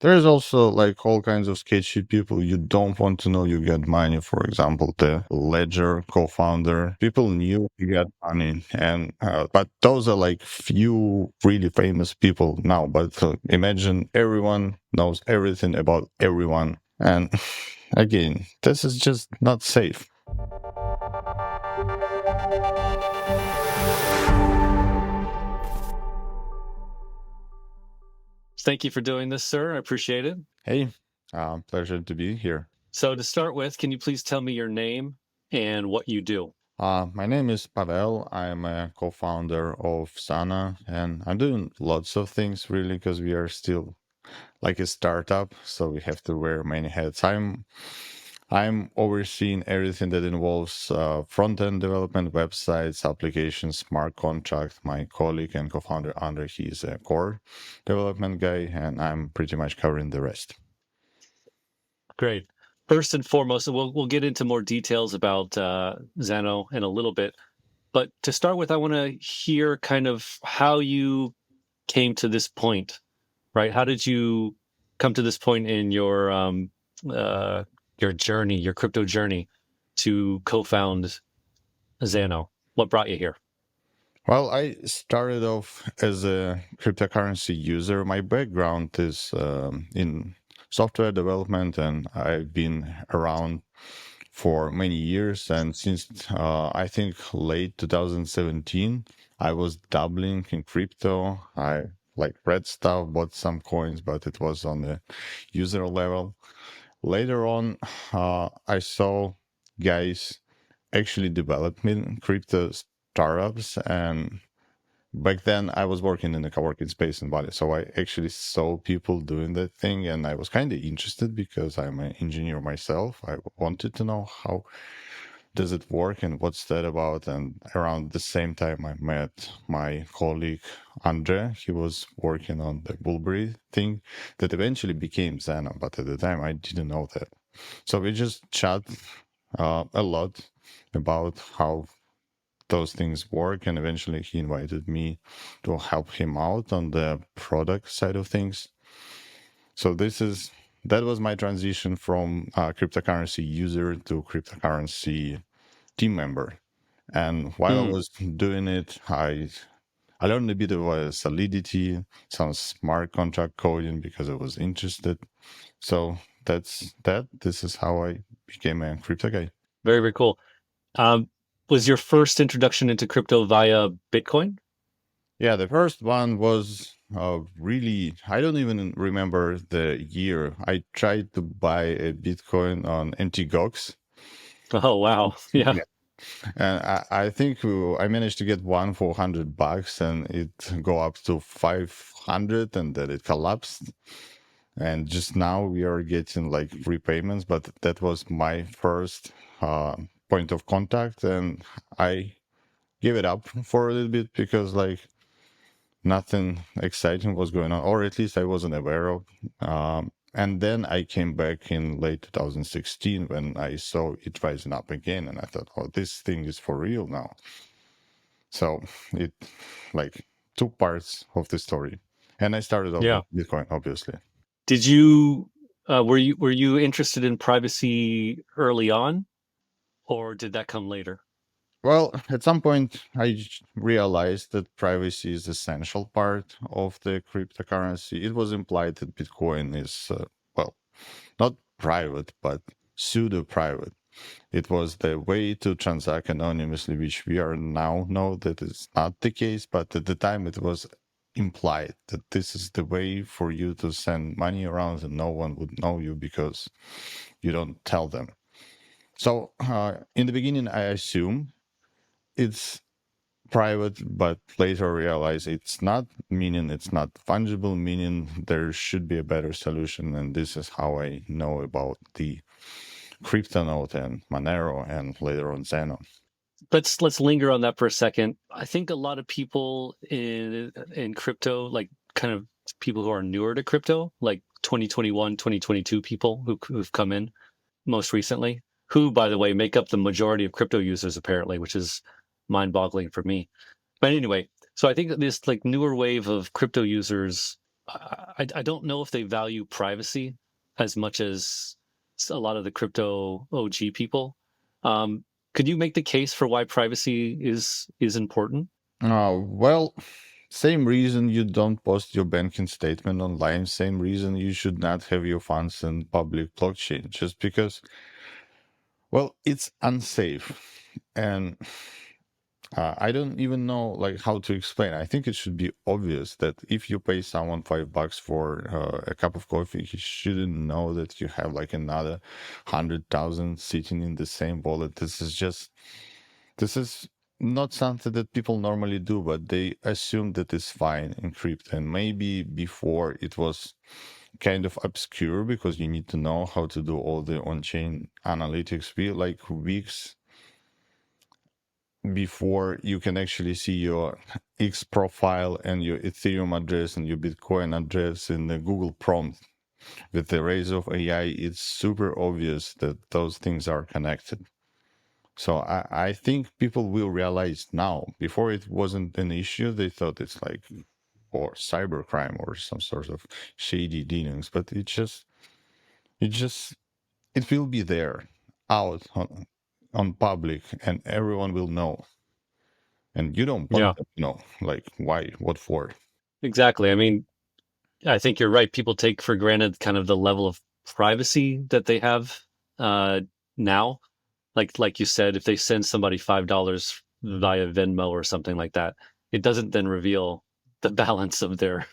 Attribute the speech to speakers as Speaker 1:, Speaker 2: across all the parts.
Speaker 1: There's also like all kinds of sketchy people you don't want to know you get money. For example, the Ledger co-founder, people knew you get money, and but those are like few really famous people now. But imagine everyone knows everything about everyone, and again, this is just not safe.
Speaker 2: Thank you for doing this, sir. I appreciate it.
Speaker 1: Hey, pleasure to be here.
Speaker 2: So to start with, can you please tell me your name and what you do?
Speaker 1: My name is Pavel. I'm a co-founder of Zano, and I'm doing lots of things really because we are still like a startup, so we have to wear many hats. I'm overseeing everything that involves front-end development, websites, applications, smart contracts. My colleague and co-founder Andre, he's a core development guy, and I'm pretty much covering the rest.
Speaker 2: Great. First and foremost, we'll get into more details about Zano in a little bit. But to start with, I want to hear kind of how you came to this point, right? How did you come to this point in your journey, your crypto journey, to co-found Zano? What brought you here?
Speaker 1: Well, I started off as a cryptocurrency user. My background is in software development, and I've been around for many years. And since I think late 2017, I was dabbling in crypto. I like read stuff, bought some coins, but it was on the user level. Later on, I saw guys actually developing crypto startups, and back then I was working in the co-working space in Bali, so I actually saw people doing that thing, and I was kind of interested because I'm an engineer myself. I wanted to know how does it work and what's that about. And around the same time I met my colleague Andre. He was working on the Bulberry thing that eventually became Zano, but at the time I didn't know that. So we just chat a lot about how those things work, and eventually he invited me to help him out on the product side of things. So that was my transition from cryptocurrency user to cryptocurrency team member. And while I
Speaker 2: Hmm.
Speaker 1: was doing it, I learned a bit of Solidity, some smart contract coding because I was interested. So that's that. This is how I became a crypto guy.
Speaker 2: Very, very cool. Um, was your first introduction into crypto via Bitcoin?
Speaker 1: Yeah, the first one was really, I don't even remember the year. I tried to buy a Bitcoin on MTGOX.
Speaker 2: Oh, wow. Yeah.
Speaker 1: Yeah. And I think I managed to get one for $100 and it go up to 500 and then it collapsed. And just now we are getting like repayments, but that was my first point of contact. And I gave it up for a little bit because like nothing exciting was going on, or at least I wasn't aware of. And then I came back in late 2016 when I saw it rising up again, and I thought, oh, this thing is for real now. So it like two parts of the story. And I started off
Speaker 2: Yeah.
Speaker 1: with Bitcoin, obviously.
Speaker 2: Did you were you interested in privacy early on, or did that come later?
Speaker 1: Well, at some point, realized that privacy is essential part of the cryptocurrency. It was implied that Bitcoin is, well, not private, but pseudo private. It was the way to transact anonymously, which we are now know that is not the case. But at the time, it was implied that this is the way for you to send money around and no one would know you because you don't tell them. So in the beginning, I assume it's private, but later realize it's not, meaning it's not fungible, meaning there should be a better solution. And this is how I know about the CryptoNote and Monero and later on Zano.
Speaker 2: Let's linger on that for a second. I think a lot of people in crypto, like kind of people who are newer to crypto, like 2021, 2022 people who've come in most recently, who, by the way, make up the majority of crypto users apparently, which is mind-boggling for me. But anyway, so I think that this like newer wave of crypto users I don't know if they value privacy as much as a lot of the crypto OG people. Um, could you make the case for why privacy is important?
Speaker 1: Well, same reason you don't post your banking statement online, same reason you should not have your funds in public blockchain, just because, well, it's unsafe. And I don't even know like how to explain. I think it should be obvious that if you pay someone $5 for a cup of coffee, he shouldn't know that you have like another 100,000 sitting in the same wallet. This is not something that people normally do, but they assume that it's fine in crypto. And maybe before it was kind of obscure because you need to know how to do all the on-chain analytics. We like weeks before you can actually see your X profile and your Ethereum address and your Bitcoin address in the Google prompt. With the rise of AI, it's super obvious that those things are connected. So I think people will realize now. Before it wasn't an issue, they thought it's like or cybercrime or some sort of shady dealings, but it just it will be there out on public and everyone will know. And you don't
Speaker 2: Yeah,
Speaker 1: want them to know, like why, what for.
Speaker 2: exactly. I mean, I think you're right. People take for granted kind of the level of privacy that they have uh, now. Like you said, if they send somebody $5 via Venmo or something like that, it doesn't then reveal the balance of their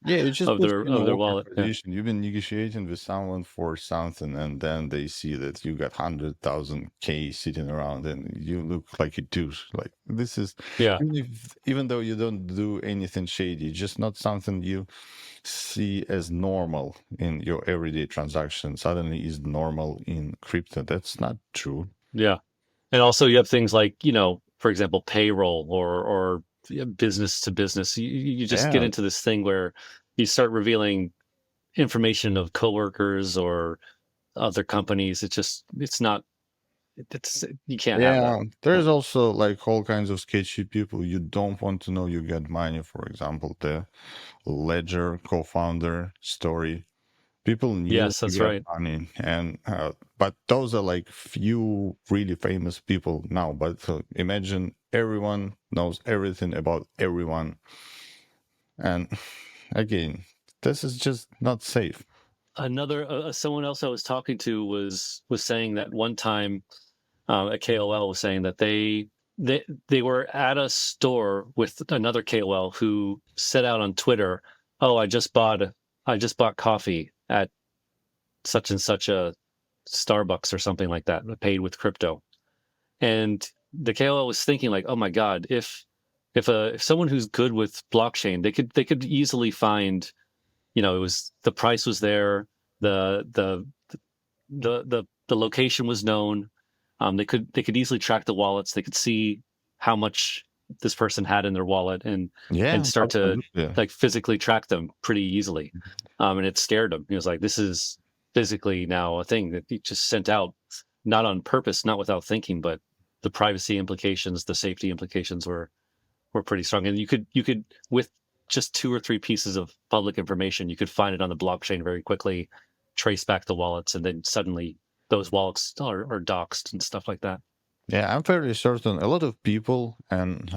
Speaker 1: Yeah, it just puts you in an
Speaker 2: of their
Speaker 1: awkward
Speaker 2: wallet. Yeah,
Speaker 1: position. You've been negotiating with someone for something, and then they see that you got 100,000 K sitting around, and you look like a douche. Like this is
Speaker 2: yeah,
Speaker 1: even though you don't do anything shady, just not something you see as normal in your everyday transaction. Suddenly is normal in crypto. That's not true.
Speaker 2: yeah. And also, you have things like, for example, payroll or business to business. You just get
Speaker 1: Yeah,
Speaker 2: into this thing where you start revealing information of coworkers or other companies. It's not. It's you can't have that.
Speaker 1: yeah. There's
Speaker 2: Yeah.
Speaker 1: also like all kinds of sketchy people. You don't want to know you get money. For example, the Ledger co-founder story. People knew
Speaker 2: Yes,
Speaker 1: he
Speaker 2: that's
Speaker 1: got
Speaker 2: right.
Speaker 1: money, and but those are like few really famous people now. But imagine everyone knows everything about everyone, and again, this is just not safe.
Speaker 2: Another someone else I was talking to was saying that one time a KOL was saying that they were at a store with another KOL who set out on Twitter, "Oh, I just bought coffee at such and such a Starbucks or something like that, paid with crypto." And the KOL was thinking like, "Oh my God, if someone who's good with blockchain, they could easily find, it was the price was there, the the the location was known. They could easily track the wallets. They could see how much this person had in their wallet and
Speaker 1: Yeah,
Speaker 2: start to
Speaker 1: absolutely.
Speaker 2: like physically track them pretty easily. And it scared him. He was like, "This is physically now a thing that he just sent out, not on purpose, not without thinking, but the privacy implications, the safety implications were pretty strong. And you could with just two or three pieces of public information, you could find it on the blockchain very quickly, trace back the wallets, and then suddenly those wallets are doxed and stuff like that."
Speaker 1: Yeah, I'm fairly certain a lot of people and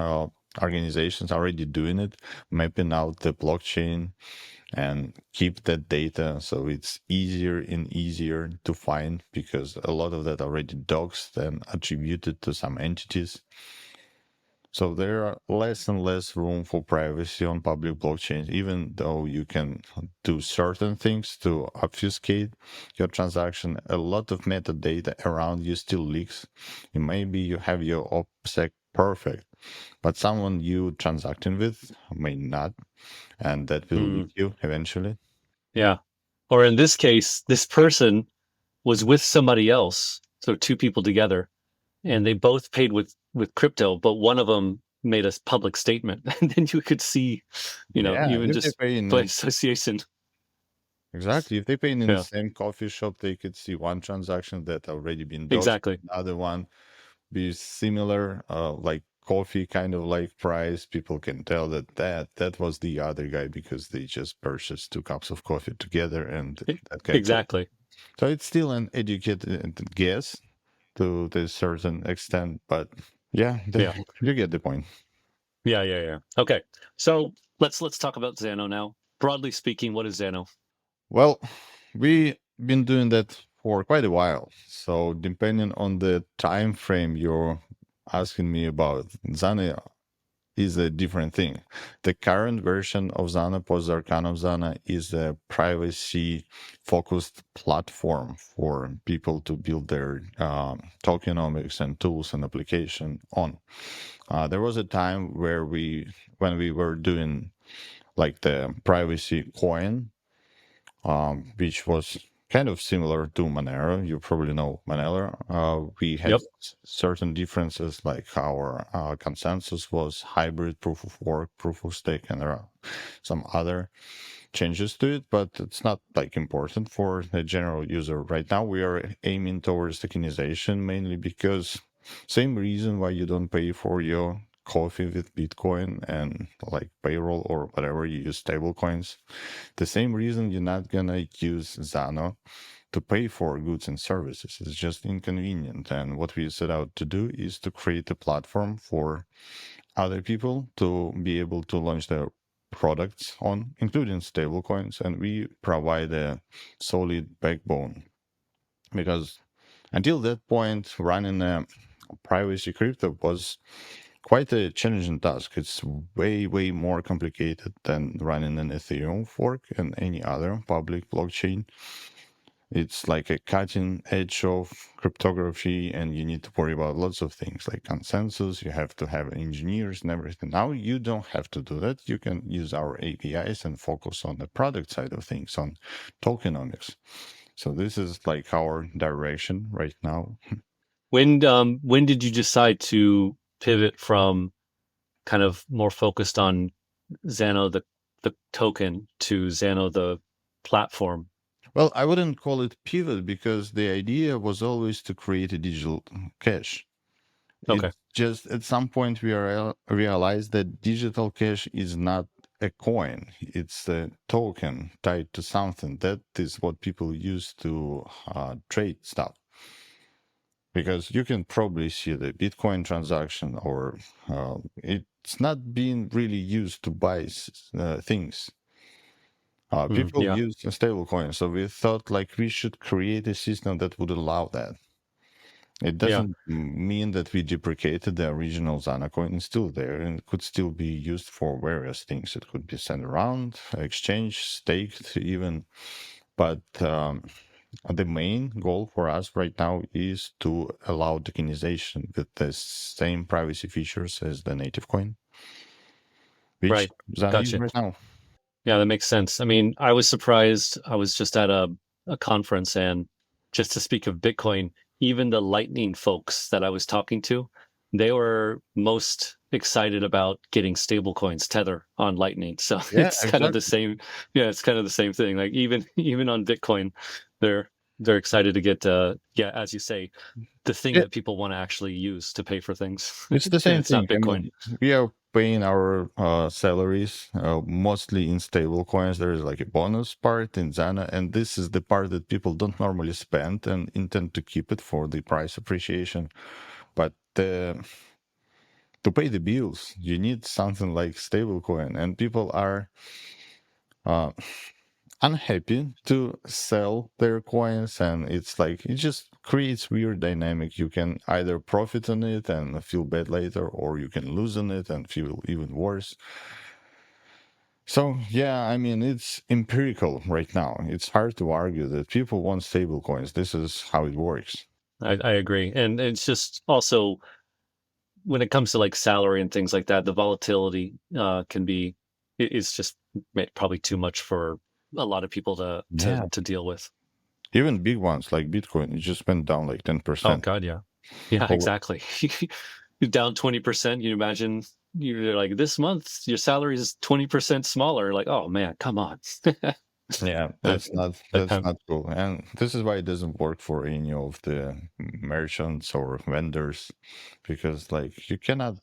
Speaker 1: organizations are already doing it, mapping out the blockchain and keep that data so it's easier and easier to find because a lot of that already doxed and attributed to some entities. So there are less and less room for privacy on public blockchains, even though you can do certain things to obfuscate your transaction. A lot of metadata around you still leaks. Maybe you have your OPSEC perfect, but someone you transacting with may not, and that will leak
Speaker 2: Mm,
Speaker 1: you eventually.
Speaker 2: yeah. Or in this case, this person was with somebody else, so two people together, and they both paid with crypto, but one of them made a public statement, and then you could see,
Speaker 1: Yeah,
Speaker 2: even
Speaker 1: if they
Speaker 2: just
Speaker 1: pay
Speaker 2: by
Speaker 1: in
Speaker 2: association.
Speaker 1: exactly, if they pay in the
Speaker 2: Yeah,
Speaker 1: same coffee shop, they could see one transaction that already been doxed,
Speaker 2: exactly.
Speaker 1: another one be similar, like coffee kind of like price, people can tell that was the other guy because they just purchased 2 cups of coffee together, and that guy told.
Speaker 2: Exactly.
Speaker 1: So it's still an educated guess to a certain extent, but yeah,
Speaker 2: Yeah.
Speaker 1: you get the point.
Speaker 2: Yeah. Okay. So let's talk about Zano now. Broadly speaking, what is Zano?
Speaker 1: Well, we been doing that for quite a while. So depending on the time frame you're asking me about, Zana is a different thing. The current version of Zana, Post Arcanum Zana, is a privacy-focused platform for people to build their tokenomics and tools and application on. There was a time when we were doing like the privacy coin, which was kind of similar to Monero. You probably know Monero. We had
Speaker 2: Yep.
Speaker 1: certain differences, like our consensus was hybrid proof of work, proof of stake, and there are some other changes to it, but it's not like important for the general user. Right now, we are aiming towards tokenization mainly because same reason why you don't pay for your coffee with Bitcoin and like payroll or whatever you use stable coins. The same reason you're not gonna use Zano to pay for goods and services. It's just inconvenient. And what we set out to do is to create a platform for other people to be able to launch their products on, including stablecoins. And we provide a solid backbone because until that point, running a privacy crypto was quite a challenging task. It's way more complicated than running an Ethereum fork and any other public blockchain. It's like a cutting edge of cryptography, and you need to worry about lots of things like consensus. You have to have engineers and everything. Now you don't have to do that. You can use our APIs and focus on the product side of things, on tokenomics. So this is like our direction right now.
Speaker 2: When did you decide to pivot from kind of more focused on Zano the token to Zano the platform?
Speaker 1: Well, I wouldn't call it pivot because the idea was always to create a digital cash. It
Speaker 2: Okay.
Speaker 1: just at some point we realized that digital cash is not a coin, it's a token tied to something. That is what people use to trade stuff. Because you can probably see the Bitcoin transaction, or it's not being really used to buy things. People
Speaker 2: Yeah.
Speaker 1: use a stable coin, so we thought like we should create a system that would allow that. It
Speaker 2: Yeah.
Speaker 1: doesn't mean that we deprecated the original Zana coin. It's still there and it could still be used for various things. It could be sent around, exchanged, staked, even. But the main goal for us right now is to allow tokenization with the same privacy features as the native coin, which
Speaker 2: Right.
Speaker 1: Zana uses
Speaker 2: Gotcha.
Speaker 1: right now.
Speaker 2: Yeah, that makes sense. I mean, I was surprised. I was just at a conference, and just to speak of Bitcoin, even the Lightning folks that I was talking to, they were most excited about getting stablecoins Tether on Lightning. So
Speaker 1: Yeah,
Speaker 2: it's kind of the
Speaker 1: exactly.
Speaker 2: same. Yeah, it's kind of the same thing. Like even on Bitcoin, they're they're excited to get yeah, as you say, the thing
Speaker 1: Yeah,
Speaker 2: that people want to actually use to pay for things.
Speaker 1: it's the
Speaker 2: And
Speaker 1: same
Speaker 2: it's not
Speaker 1: thing. I
Speaker 2: Bitcoin.
Speaker 1: mean, we are paying our salaries mostly in stable coins. There is like a bonus part in Zana, and this is the part that people don't normally spend and intend to keep it for the price appreciation. But to pay the bills, you need something like stablecoin, and people are uh, unhappy to sell their coins, and it's like it just creates weird dynamic. You can either profit on it and feel bad later, or you can lose on it and feel even worse. So yeah, I mean it's empirical right now. It's hard to argue that people want stable coins. This is how it works.
Speaker 2: I agree, and it's just also when it comes to like salary and things like that, the volatility can be is just probably too much for a lot of people to
Speaker 1: Yeah,
Speaker 2: to deal with.
Speaker 1: even big ones like Bitcoin, it just went down like
Speaker 2: Oh
Speaker 1: 10%.
Speaker 2: God, yeah, yeah,
Speaker 1: Over.
Speaker 2: exactly. You're down 20%. You imagine you're like this month your salary is 20% smaller. Like, oh man, come on.
Speaker 1: Yeah,
Speaker 2: that, that
Speaker 1: that's
Speaker 2: kind
Speaker 1: not cool. And this is why it doesn't work for any of the merchants or vendors because like you cannot.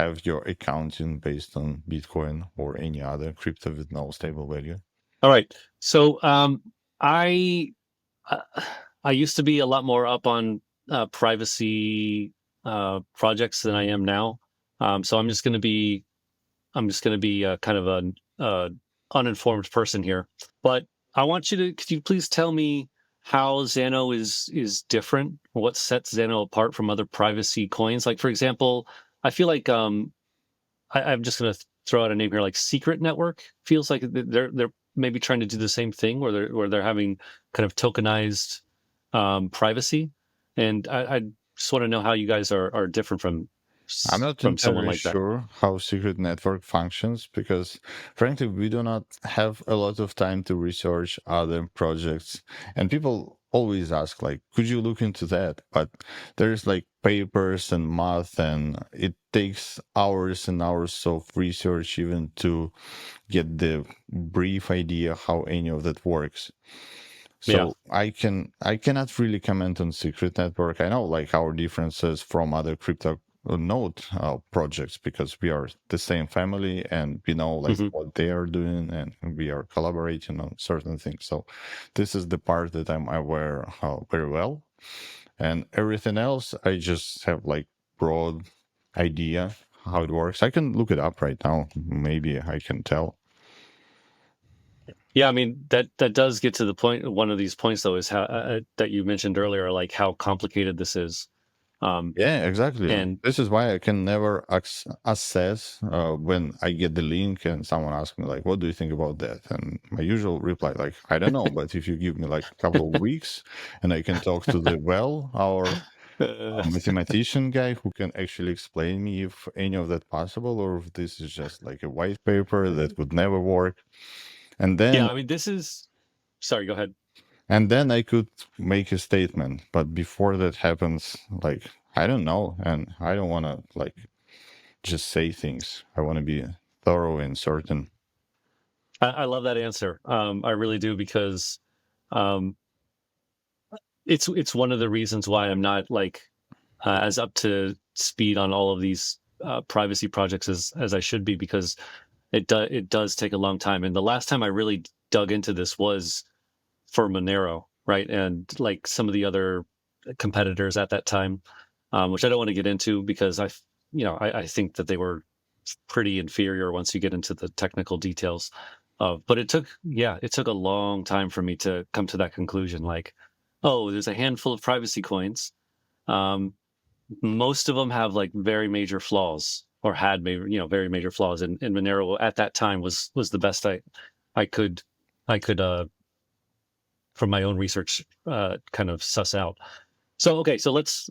Speaker 1: have your accounting based on Bitcoin or any other crypto with no stable value?
Speaker 2: All right. So I uh, I used to be a lot more up on privacy projects than I am now. So I'm just going to be kind of an uninformed person here. But I want you to, could you please tell me how Zano is different? What sets Zano apart from other privacy coins? Like, for example, I feel like I'm just going to throw out a name here, like Secret Network. Feels like they're maybe trying to do the same thing, where they're having kind of tokenized privacy. And I just want to know how you guys are different
Speaker 1: I'm not
Speaker 2: from someone
Speaker 1: entirely
Speaker 2: like that.
Speaker 1: sure how secret network functions because, frankly, we do not have a lot of time to research other projects. And people always ask, like, could you look into that? But there's like papers and math, and it takes hours and hours of research even to get the brief idea how any of that works.
Speaker 2: Yeah.
Speaker 1: So I cannot really comment on Secret Network. I know like our differences from other crypto node projects because we are the same family and we know like
Speaker 2: Hmm.
Speaker 1: what they are doing and we are collaborating on certain things. So this is the part that I'm aware very well, and everything else I just have like broad idea how it works. I can look it up right now. Maybe I can tell.
Speaker 2: Yeah, I mean that does get to the point. One of these points, though, is how that you mentioned earlier, like how complicated this is. Um,
Speaker 1: Yeah, exactly.
Speaker 2: and
Speaker 1: This is why I can never assess when I get the link and someone asks me like, "What do you think about that?" And my usual reply like, "I don't know, but if you give me like a couple of weeks and I can talk to the our
Speaker 2: uh,
Speaker 1: mathematician guy who can actually explain me if any of that possible or if this is just like a white paper that would never work." And
Speaker 2: yeah,
Speaker 1: then
Speaker 2: I mean this is. Sorry, go ahead.
Speaker 1: I could make a statement, but before that happens, like I don't know, and I don't want to like just say things. I want to be thorough and certain.
Speaker 2: I love that answer. I really do because um, it's one of the reasons why I'm not like as up to speed on all of these privacy projects as I should be, because it does take a long time. And the last time I really dug into this was for Monero, right? And like some of the other competitors at that time, which I don't want to get into because I think that they were pretty inferior once you get into the technical details. But it took a long time for me to come to that conclusion. Like, oh, there's a handful of privacy coins. Um, Most of them have like very major flaws, or had very major flaws. And Monero at that time was the best I could I could from my own research kind of suss out. So okay, so let's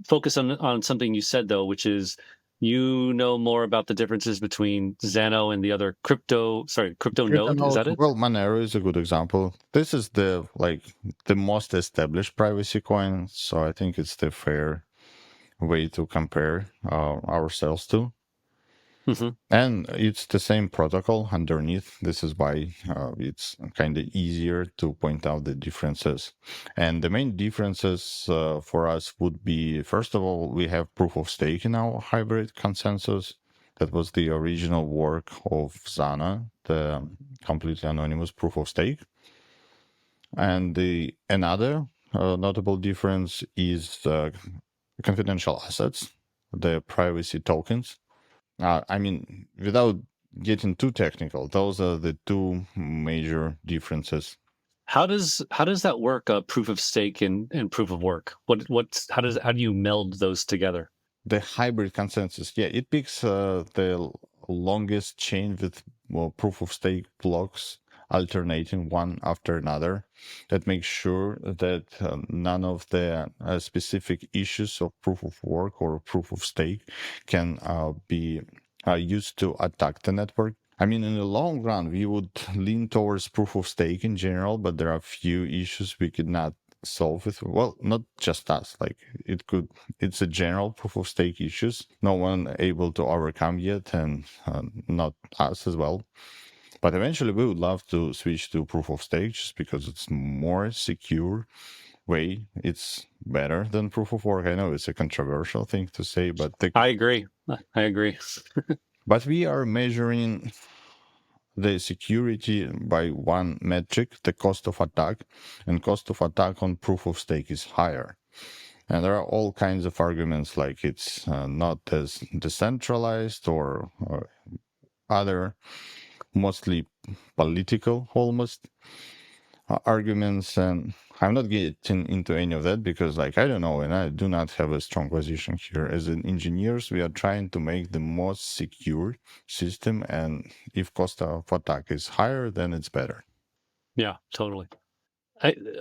Speaker 2: focus on something you said though, which is you know more about the differences between Zano and the other crypto
Speaker 1: Crypto
Speaker 2: node. Is
Speaker 1: node,
Speaker 2: that it?
Speaker 1: well, Monero is a good example. This is the most established privacy coin, so I think it's the fair way to compare ourselves to.
Speaker 2: Hmm.
Speaker 1: And it's the same protocol underneath. This is why it's kind of easier to point out the differences. And the main differences for us would be, first of all, we have proof of stake in our hybrid consensus. That was the original work of Zana, the completely anonymous proof of stake. And the another notable difference is confidential assets, the privacy tokens. I mean, without getting too technical, those are the two major differences.
Speaker 2: How does that work? Proof of stake and proof of work. How do you meld those together?
Speaker 1: The hybrid consensus, yeah, it picks the longest chain with proof of stake blocks alternating one after another. That makes sure that none of the specific issues of proof of work or proof of stake can be used to attack the network. I mean, in the long run, we would lean towards proof of stake in general, but there are few issues we could not solve with, well, not just us, like it's a general proof of stake issues no one able to overcome yet, and not us as well. But eventually we would love to switch to proof of stake just because it's more secure way. It's better than proof of work. I know it's a controversial thing to say, but the
Speaker 2: I agree. I agree.
Speaker 1: But we are measuring the security by one metric, the cost of attack, and cost of attack on proof of stake is higher. And there are all kinds of arguments like it's not as decentralized or other mostly political almost arguments. And I'm not getting into any of that because like I don't know, and I do not have a strong position here. As an engineers, we are trying to make the most secure system, and if cost of attack is higher, then it's better.
Speaker 2: Yeah, totally.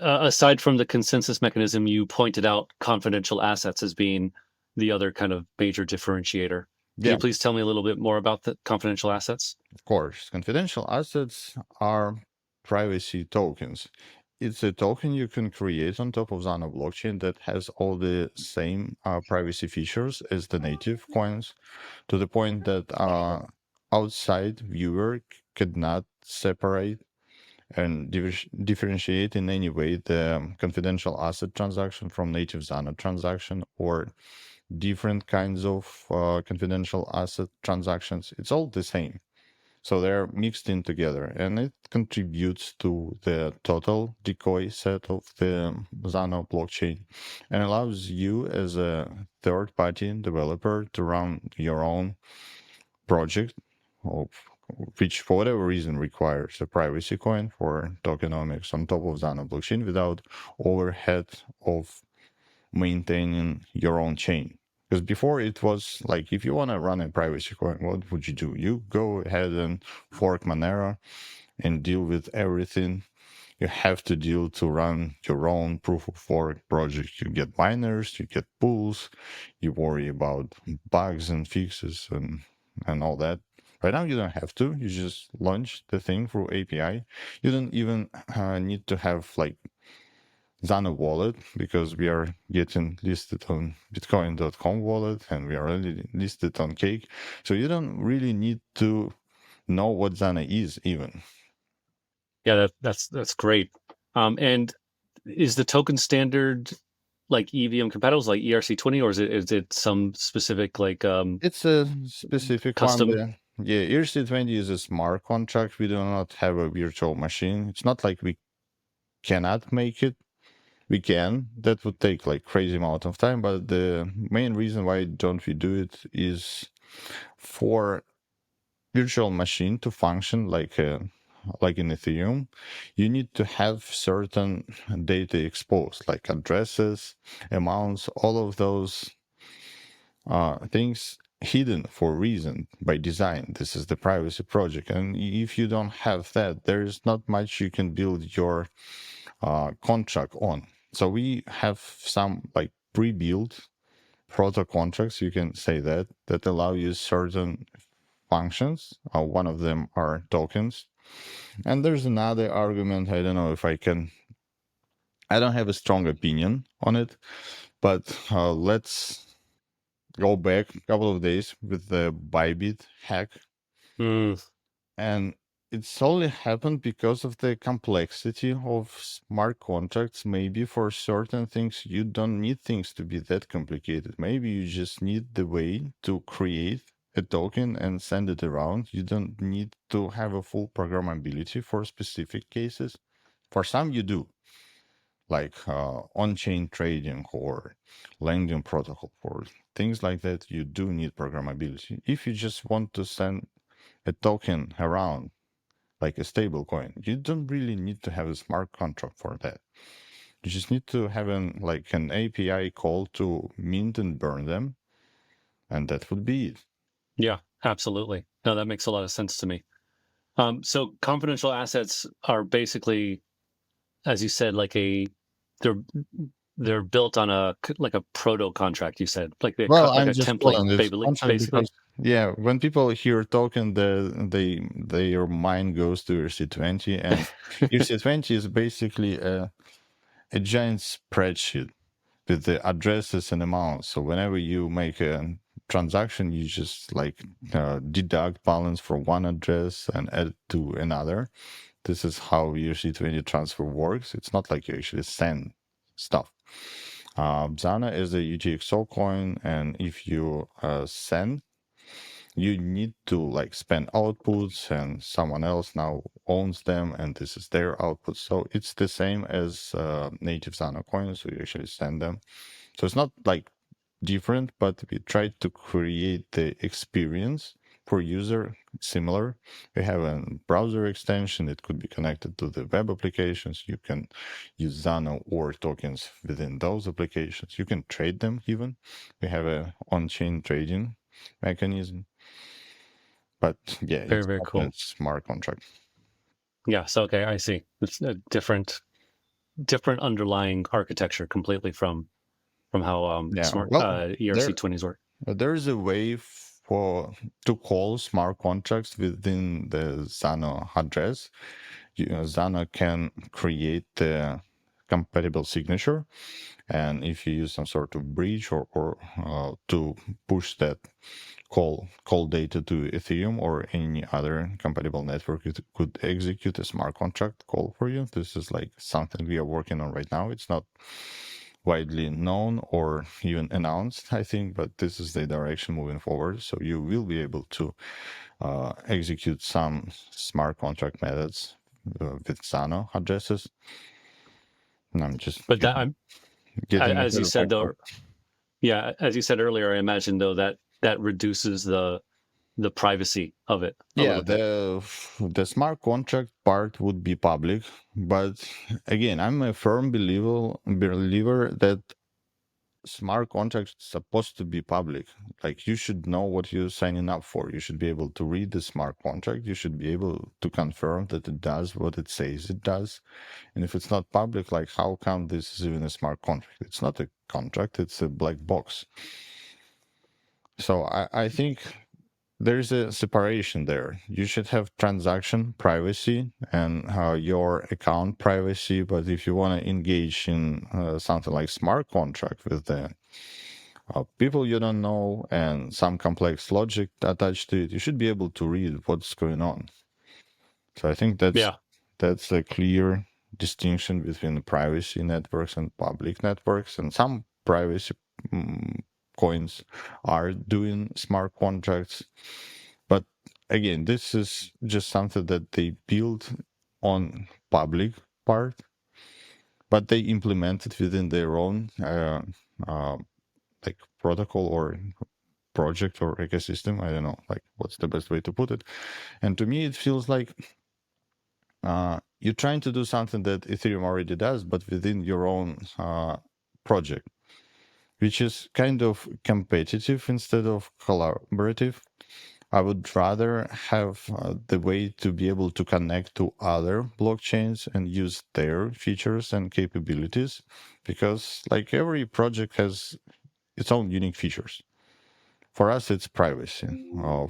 Speaker 2: Aside from the consensus mechanism, you pointed out confidential assets as being the other kind of major differentiator. Could
Speaker 1: Yeah,
Speaker 2: you please tell me a little bit more about the confidential assets?
Speaker 1: of course. Confidential assets are privacy tokens. It's a token you can create on top of Zano blockchain that has all the same privacy features as the native coins, to the point that outside viewer could not separate and differentiate in any way the confidential asset transaction from native Zano transaction or different kinds of confidential asset transactions. It's all the same. So they're mixed in together, and it contributes to the total decoy set of the Zano blockchain and allows you as a third party developer to run your own project, of, which for whatever reason requires a privacy coin for tokenomics on top of Zano blockchain without overhead of maintaining your own chain. Because before it was like, if you want to run a privacy coin, what would you do? You go ahead and fork Monero and deal with everything you have to deal to run your own proof of work project. You get miners, you get pools, you worry about bugs and fixes and all that. Right now, you don't have to. You just launch the thing through API. You don't even need to have like Zano wallet because we are getting listed on Bitcoin.com wallet and we are already listed on Cake. So you don't really need to know what Zano is even.
Speaker 2: Yeah, that's great. And is the token standard like EVM compatible, like ERC20, or is it some specific like
Speaker 1: It's a specific one.
Speaker 2: custom?
Speaker 1: Yeah, ERC20 is a smart contract. We do not have a virtual machine. It's not like we cannot make it. We can. That would take like crazy amount of time. But the main reason why don't we do it is for virtual machine to function like in Ethereum, you need to have certain data exposed, like addresses, amounts, all of those things hidden for a reason by design. This is the privacy project, and if you don't have that, there is not much you can build your contract on. So we have some like pre-built proto contracts, you can say that allow you certain functions. One of them are tokens. And there's another argument. I don't know if I can, I don't have a strong opinion on it, but let's go back a couple of days with the Bybit hack.
Speaker 2: Mm,
Speaker 1: And it's only happened because of the complexity of smart contracts. Maybe for certain things, you don't need things to be that complicated. Maybe you just need the way to create a token and send it around. You don't need to have a full programmability for specific cases. For some, you do, like on-chain trading or lending protocol. For things like that, you do need programmability. If you just want to send a token around, like a stable coin, you don't really need to have a smart contract for that. You just need to have an API call to mint and burn them, and that would be it.
Speaker 2: yeah, absolutely. No, that makes a lot of sense to me. So confidential assets are basically, as you said, like they're they're built on like a proto contract. You said
Speaker 1: Well,
Speaker 2: like
Speaker 1: I'm
Speaker 2: a
Speaker 1: just
Speaker 2: template,
Speaker 1: calling it contract
Speaker 2: basically.
Speaker 1: because yeah, when people hear token, their mind goes to ERC20, and ERC20 is basically a giant spreadsheet with the addresses and amounts. So whenever you make a transaction, you just like deduct balance from one address and add it to another. This is how ERC20 transfer works. It's not like you actually send stuff. Zana is a UTXO coin, and if you send you need to like spend outputs, and someone else now owns them, and this is their output. So it's the same as native Zano coins. We actually send them. So it's not like different, but we try to create the experience for user similar. We have a browser extension. It could be connected to the web applications. You can use Zano or tokens within those applications. You can trade them even. We have a on-chain trading mechanism. But yeah,
Speaker 2: Very,
Speaker 1: it's
Speaker 2: very
Speaker 1: not a
Speaker 2: cool.
Speaker 1: smart contract.
Speaker 2: Yeah. So, okay, I see. It's a different underlying architecture completely from how
Speaker 1: Yeah.
Speaker 2: smart
Speaker 1: Well,
Speaker 2: ERC20s work.
Speaker 1: there is a way for to call smart contracts within the Zano address. Zano can create the compatible signature, and if you use some sort of bridge or to push that call data to Ethereum or any other compatible network, it could execute a smart contract call for you. This is like something we are working on right now. It's not widely known or even announced, I think, but this is the direction moving forward. So you will be able to execute some smart contract methods with Zano addresses. And I'm just
Speaker 2: But that I'm
Speaker 1: getting
Speaker 2: as
Speaker 1: ahead
Speaker 2: you
Speaker 1: of
Speaker 2: said
Speaker 1: myself.
Speaker 2: though, yeah, as you said earlier, I imagine though that reduces the privacy of it a
Speaker 1: Yeah,
Speaker 2: little bit.
Speaker 1: the smart contract part would be public, but again, I'm a firm believer that smart contracts supposed to be public. Like you should know what you're signing up for. You should be able to read the smart contract. You should be able to confirm that it does what it says it does. And if it's not public, like how come this is even a smart contract? It's not a contract, it's a black box. So I think there's a separation there. You should have transaction privacy and your account privacy. But if you want to engage in something like smart contract with the people you don't know and some complex logic attached to it, you should be able to read what's going on. So I think
Speaker 2: Yeah.
Speaker 1: that's a clear distinction between privacy networks and public networks. And some privacy mm, coins are doing smart contracts, but again, this is just something that they built on public part, but they implemented within their own uh, like protocol or project or ecosystem. I don't know, like what's the best way to put it. And to me, it feels like you're trying to do something that Ethereum already does, but within your own project, which is kind of competitive instead of collaborative. I would rather have the way to be able to connect to other blockchains and use their features and capabilities, because like every project has its own unique features. For us, it's privacy.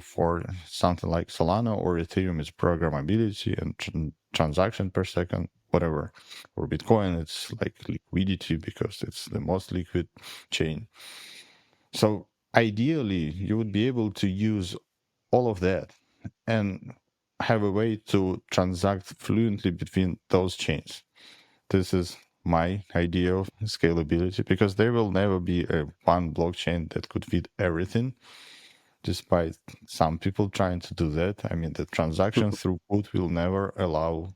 Speaker 1: For something like Solana or Ethereum, it's programmability and transaction per second, whatever. For Bitcoin, it's like liquidity because it's the most liquid chain. So ideally, you would be able to use all of that and have a way to transact fluently between those chains. This is my idea of scalability, because there will never be a one blockchain that could fit everything, despite some people trying to do that. I mean, the transaction throughput will never allow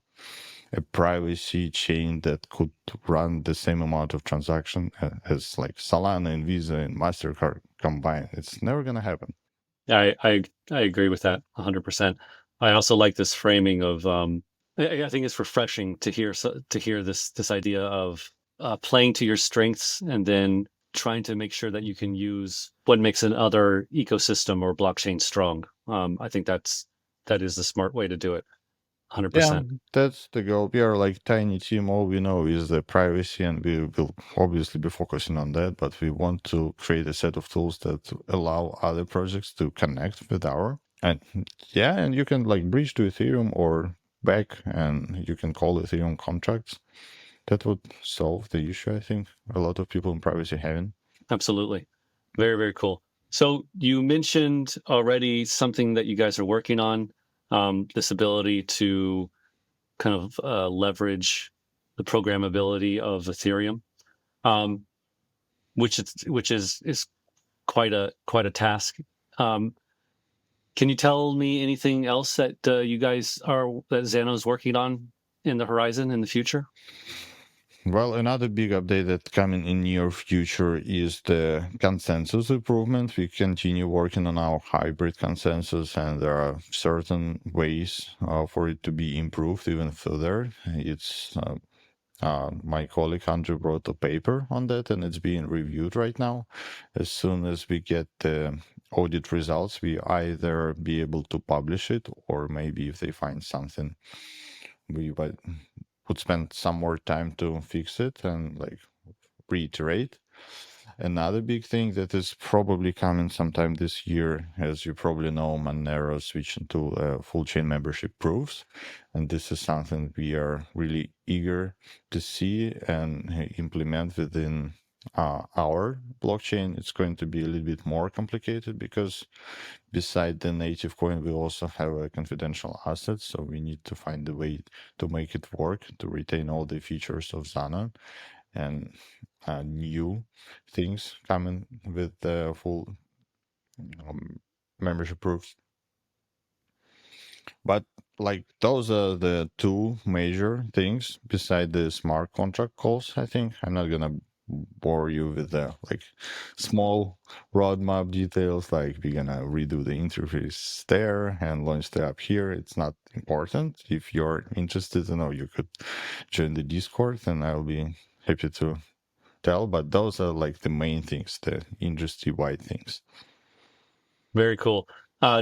Speaker 1: a privacy chain that could run the same amount of transaction as like Solana and Visa and MasterCard combined. It's never going to happen.
Speaker 2: I agree with that 100%. I also like this framing of I think it's refreshing to hear this idea of playing to your strengths and then trying to make sure that you can use what makes another ecosystem or blockchain strong. I think that is the smart way to do it.
Speaker 1: Yeah,
Speaker 2: 100%.
Speaker 1: that's the goal. We are like tiny team. All we know is the privacy, and we will obviously be focusing on that. But we want to create a set of tools that allow other projects to connect with our. And yeah, and you can like bridge to Ethereum or back, and you can call Ethereum contracts. That would solve the issue. I think a lot of people in privacy having.
Speaker 2: Absolutely. Very, very cool. So you mentioned already something that you guys are working on, this ability to kind of leverage the programmability of Ethereum, um, which is quite a task. Um, Can you tell me anything else that that Zano's working on in the horizon in the future?
Speaker 1: Well, another big update that's coming in near future is the consensus improvement. We continue working on our hybrid consensus, and there are certain ways for it to be improved even further. It's my colleague Andrew wrote a paper on that, and it's being reviewed right now. As soon as we get the audit results, we either be able to publish it, or maybe if they find something, we would spend some more time to fix it and like reiterate. Another big thing that is probably coming sometime this year, as you probably know, Monero is switching to full chain membership proofs. And this is something we are really eager to see and implement within our blockchain. It's going to be a little bit more complicated because beside the native coin, we also have a confidential asset. So we need to find a way to make it work to retain all the features of Zano and new things coming with the full membership proofs. But like those are the two major things beside the smart contract calls. I think I'm not gonna bore you with the like small roadmap details. Like we're gonna redo the interface there and launch the app here. It's not important. If you're interested to know, you could join the Discord, and I'll be happy to tell, but those are like the main things, the industry wide things.
Speaker 2: Very cool.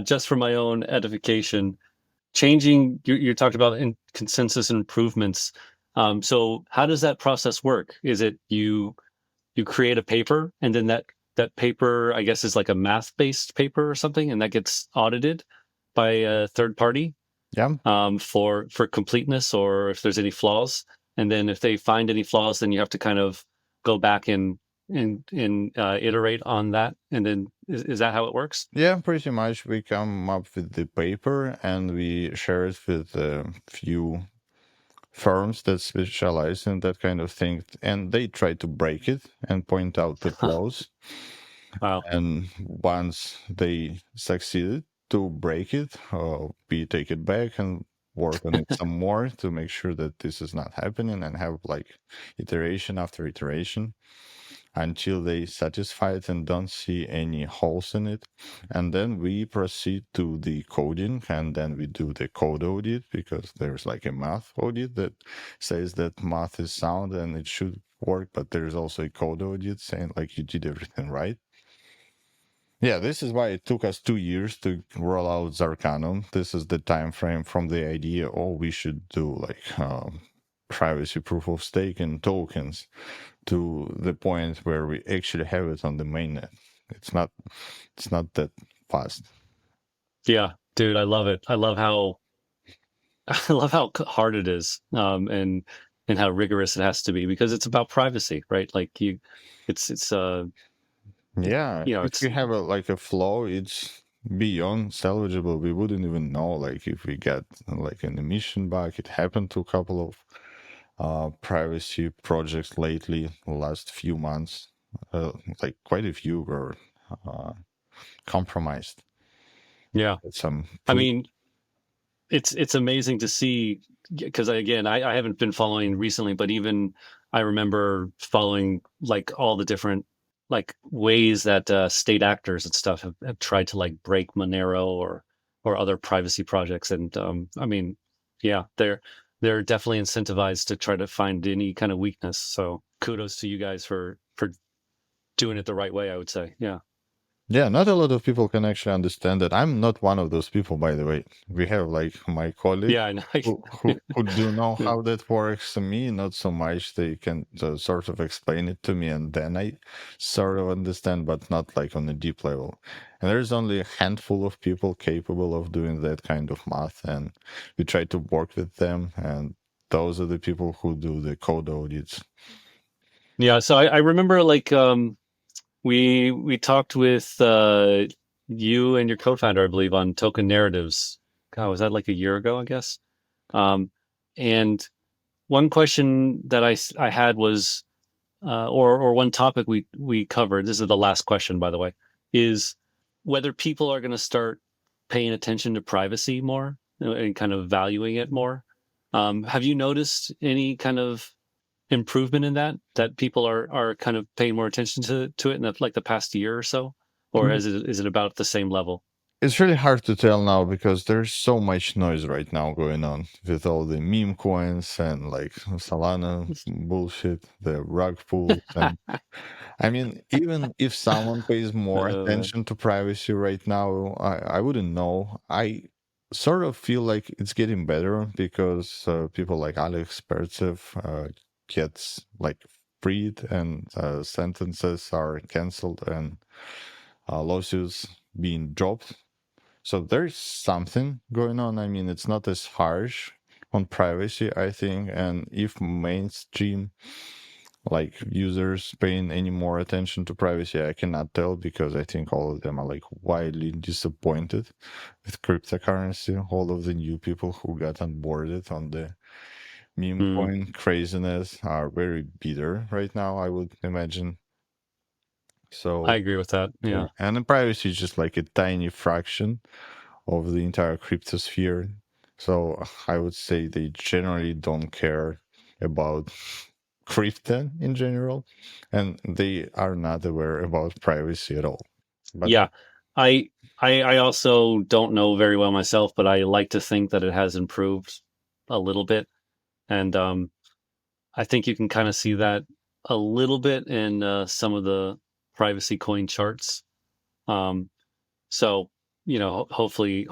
Speaker 2: Just for my own edification, changing you talked about in consensus improvements. So how does that process work? Is it you create a paper and then that paper, I guess, is like a math-based paper or something, and that gets audited by a third party
Speaker 1: Yeah.
Speaker 2: for completeness or if there's any flaws. And then if they find any flaws, then you have to kind of go back and iterate on that. And then is that how it works?
Speaker 1: Yeah, pretty much. We come up with the paper and we share it with a few firms that specialize in that kind of thing, and they try to break it and point out the flaws.
Speaker 2: Wow.
Speaker 1: And once they succeeded to break it, we take it back and work on it some more to make sure that this is not happening and have like iteration after iteration until they satisfy it and don't see any holes in it. And then we proceed to the coding, and then we do the code audit because there's like a math audit that says that math is sound and it should work, but there's also a code audit saying like you did everything right. Yeah, this is why it took us 2 years to roll out Zarkanum. This is the time frame from the idea, oh, we should do like privacy proof of stake and tokens to the point where we actually have it on the mainnet. It's not that fast.
Speaker 2: Yeah, dude, I love it. I love how I love how hard it is, and how rigorous it has to be because it's about privacy, right? Like it's
Speaker 1: Yeah, if
Speaker 2: it's
Speaker 1: we have a like a flaw, it's beyond salvageable. We wouldn't even know like if we get like an emission bug. It happened to a couple of privacy projects lately, the last few months. Like quite a few were uh, compromised.
Speaker 2: yeah.
Speaker 1: Some
Speaker 2: I
Speaker 1: pretty.
Speaker 2: mean, it's amazing to see because again, I haven't been following recently, but even I remember following like all the different like ways that state actors and stuff have tried to like break Monero or other privacy projects, and I mean, yeah, they're definitely incentivized to try to find any kind of weakness. So kudos to you guys for doing it the right way, I would say. Yeah.
Speaker 1: Yeah, not a lot of people can actually understand that. I'm not one of those people, by the way. We have like my colleague
Speaker 2: Yeah, I know.
Speaker 1: who do know how that works. Me, not so much. They can sort of explain it to me, and then I sort of understand, but not like on a deep level. And there's only a handful of people capable of doing that kind of math, and we try to work with them, and those are the people who do the code audits.
Speaker 2: Yeah, so I remember like we talked with you and your co-founder, I believe, on token narratives. God, was that like a year ago, I guess? And one question that I had was, or one topic we covered. This is the last question, by the way, is whether people are going to start. paying attention to privacy more and kind of valuing it more. Have you noticed any kind of improvement in that people are kind of paying more attention to it in the past year or so, or is it about the same level?
Speaker 1: It's really hard to tell now because there's so much noise right now going on with all the meme coins and like Solana bullshit, the rug pulls, and I mean, even if someone pays more
Speaker 2: uh,
Speaker 1: attention to privacy right now, I wouldn't know. I sort of feel like it's getting better because people like Alex Pertsev gets like freed and sentences are canceled and lawsuits being dropped. So there's something going on. I mean, it's not as harsh on privacy, I think. And if mainstream like users paying any more attention to privacy, I cannot tell because I think all of them are like wildly disappointed with cryptocurrency. All of the new people who got onboarded on the meme
Speaker 2: mm,
Speaker 1: coin craziness are very bitter right now, I would imagine.
Speaker 2: I
Speaker 1: So
Speaker 2: agree with that.
Speaker 1: yeah,
Speaker 2: Yeah.
Speaker 1: and the privacy is just like a tiny fraction of the entire cryptosphere. So I would say they generally don't care about crypto in general, and they are not aware about privacy at all. But
Speaker 2: Yeah. I I also don't know very well myself, but I like to think that it has improved a little bit. And I think you can kind of see that a little bit in some of the privacy coin charts. Um, so hopefully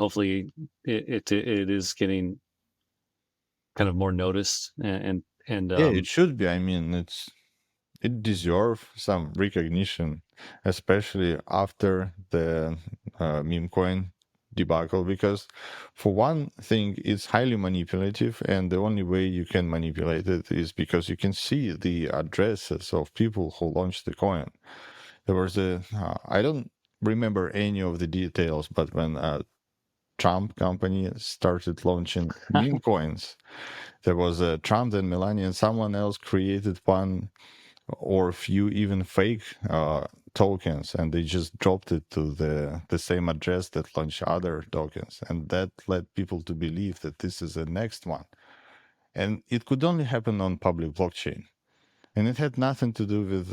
Speaker 2: it is getting kind of more noticed and
Speaker 1: yeah, it should be. I mean, it deserves some recognition, especially after the meme coin debacle, because for one thing, it's highly manipulative, and the only way you can manipulate it is because you can see the addresses of people who launched the coin. There was I don't remember any of the details, but when Trump company started launching meme coins, there was a Trump and Melania, and someone else created one or a few even fake tokens, and they just dropped it to the same address that launched other tokens, and that led people to believe that this is the next one, and it could only happen on public blockchain. And it had nothing to do with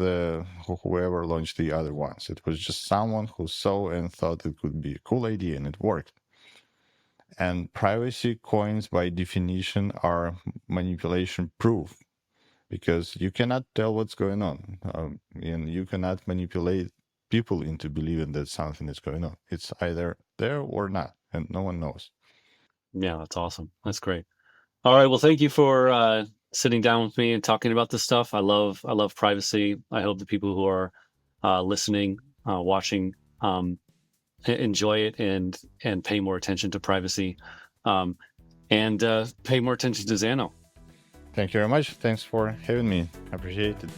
Speaker 1: whoever launched the other ones. It was just someone who saw and thought it could be a cool idea, and it worked. And privacy coins, by definition, are manipulation proof because you cannot tell what's going on, and you cannot manipulate people into believing that something is going on. It's either there or not, and no one knows.
Speaker 2: yeah, that's awesome. That's great. All right. Well, thank you for sitting down with me and talking about this stuff. I love privacy. I hope the people who are listening, watching, enjoy it and pay more attention to privacy, um, and pay more attention to Zano.
Speaker 1: Thank you very much. Thanks for having me. Appreciate it.